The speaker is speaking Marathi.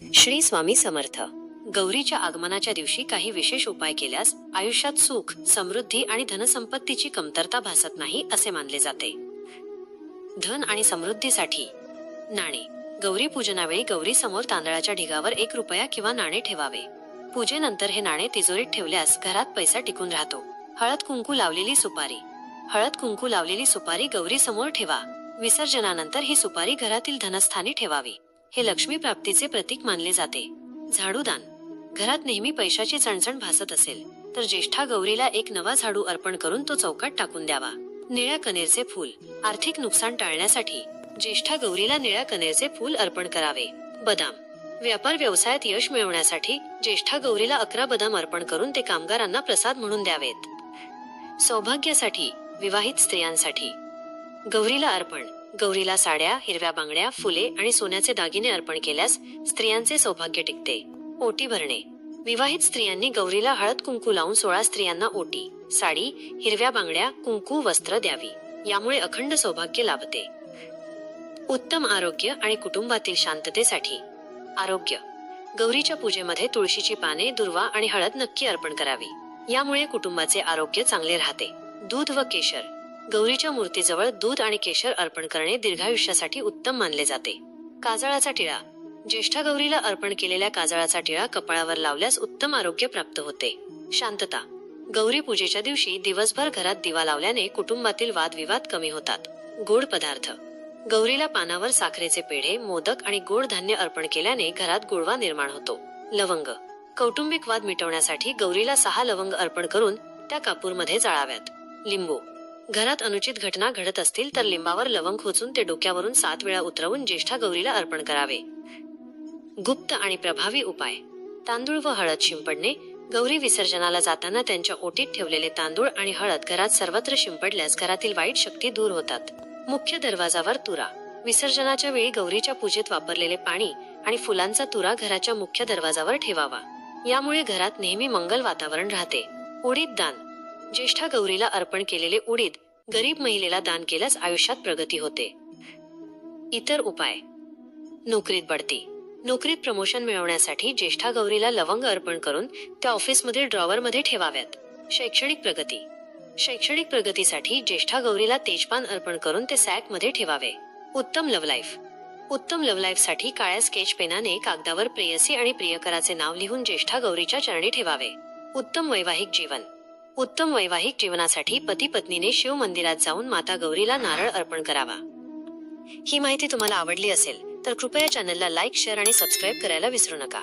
श्री स्वामी समर्थ. गौरीच्या आगमनाच्या दिवशी काही विशेष उपाय केल्यास आयुष्यात सुख, समृद्धी आणि धनसंपत्तीची कमतरता भासत नाही असे मानले जाते. धन आणि समृद्धीसाठी नाणे. गौरी पूजनावेळी गौरी समोर तांदळाच्या ढिगावर 1 रुपया किंवा नाणे ठेवावे. पूजेनंतर हे नाणे तिजोरीत ठेवल्यास घरात पैसा टिकून राहतो. हळद कुंकू लावलेली सुपारी. हळद कुंकू लावलेली सुपारी गौरी समोर ठेवा. विसर्जनानंतर ही सुपारी घरातील धनस्थानी ठेवावी. हे लक्ष्मी प्राप्तीचे प्रतीक मानले जाते. झाडूदान. घरात नेहमी पैशाची चणचण भासत असेल तर ज्येष्ठा गौरीला एक नवा झाडू अर्पण करून तो चौकात टाकून द्यावा. निळ्या कनेरचे फूल. आर्थिक नुकसान टाळण्यासाठी ज्येष्ठा गौरीला निळ्या कनेरचे फूल अर्पण करावे. बदाम. व्यापार व्यवसायात यश मिळवण्यासाठी ज्येष्ठा गौरीला 11 बदाम अर्पण करून ते कामगारांना प्रसाद म्हणून द्यावेत. सौभाग्यासाठी. विवाहित स्त्रियांसाठी गौरीला अर्पण. गौरीला साड्या, हिरव्या बांगड्या, फुले आणि सोन्याचे दागिने अर्पण केल्यास स्त्रियांचे सौभाग्य टिकते. ओटी भरणे. विवाहित स्त्रियांनी गौरीला हळद कुंकू लावून 16 स्त्रियांना ओटी, साडी, हिरव्या बांगड्या, कुंकू, वस्त्र द्यावी. यामुळे अखंड सौभाग्य लाभते. उत्तम आरोग्य आणि कुटुंबातील शांततेसाठी आरोग्य. गौरीच्या पूजेमध्ये तुळशीची पाने, दुर्वा आणि हळद नक्की अर्पण करावी. यामुळे कुटुंबाचे आरोग्य चांगले राहते. दूध व केशर. गौरीच्या मूर्तीजवळ दूध आणि केशर अर्पण करणे दीर्घायुष्यासाठी उत्तम मानले जाते. काजळाचा टिळा. ज्येष्ठा गौरीला अर्पण केलेल्या काजळाचा टिळा कपाळावर लावल्यास उत्तम आरोग्य प्राप्त होते. शांतता. गौरी पूजेच्या दिवशी दिवसभर घरात दिवा लावल्याने कुटुंबातील वादविवाद कमी होतात. गोड पदार्थ. गौरीला पानावर साखरेचे पेढे, मोदक आणि गोड धान्य अर्पण केल्याने घरात गोडवा निर्माण होतो. लवंग. कौटुंबिक वाद मिटवण्यासाठी गौरीला 6 लवंग अर्पण करून त्या कापूरमध्ये जाळाव्यात. लिंबू. घरात अनुचित घटना घडत असतील तर लिंबावर लवंग खोचून ते डोक्यावरून 7 वेळा उतरवून ज्येष्ठा गौरीला अर्पण करावे. गुप्त आणि प्रभावी उपाय. तांदूळ व हळद शिंपडणे. गौरी विसर्जनाला जाताना त्यांच्या ओटीत ठेवलेले तांदूळ आणि हळद घरात सर्वत्र शिंपडल्यास घरातील वाईट शक्ती दूर होतात. मुख्य दरवाजावर तुरा. विसर्जनाच्या वेळी गौरीच्या पूजेत वापरलेले पाणी आणि फुलांचा तुरा घराच्या मुख्य दरवाजावर ठेवावा. यामुळे घरात नेहमी मंगल वातावरण राहते. उडीद दान. ज्येष्ठा गौरीला अर्पण केलेले उडीद गरीब महिलेला दान केल्यास आयुष्यात प्रगती होते. इतर उपाय. नोकरीत बढती. नोकरीत प्रमोशन मिळवण्यासाठी ज्येष्ठा गौरीला लवंग अर्पण करून त्या ऑफिसमधील ड्रॉवरमध्ये ठेवाव्यात. शैक्षणिक प्रगती. शैक्षणिक प्रगतीसाठी ज्येष्ठा गौरीला तेजपान अर्पण करून ते सॅकमध्ये ठेवावे. उत्तम लव्ह लाईफ. उत्तम लव्ह लाईफसाठी काळ्या स्केच पेनाने कागदावर प्रेयसी आणि प्रियकराचे नाव लिहून ज्येष्ठा गौरीच्या चरणी ठेवावे. उत्तम वैवाहिक जीवन. उत्तम वैवाहिक जीवनासाठी पती पत्नीने शिव मंदिरात जाऊन माता गौरीला नारळ अर्पण करावा. ही माहिती तुम्हाला आवडली असेल तर कृपया चॅनलला लाईक, शेअर आणि सबस्क्राईब करायला विसरू नका.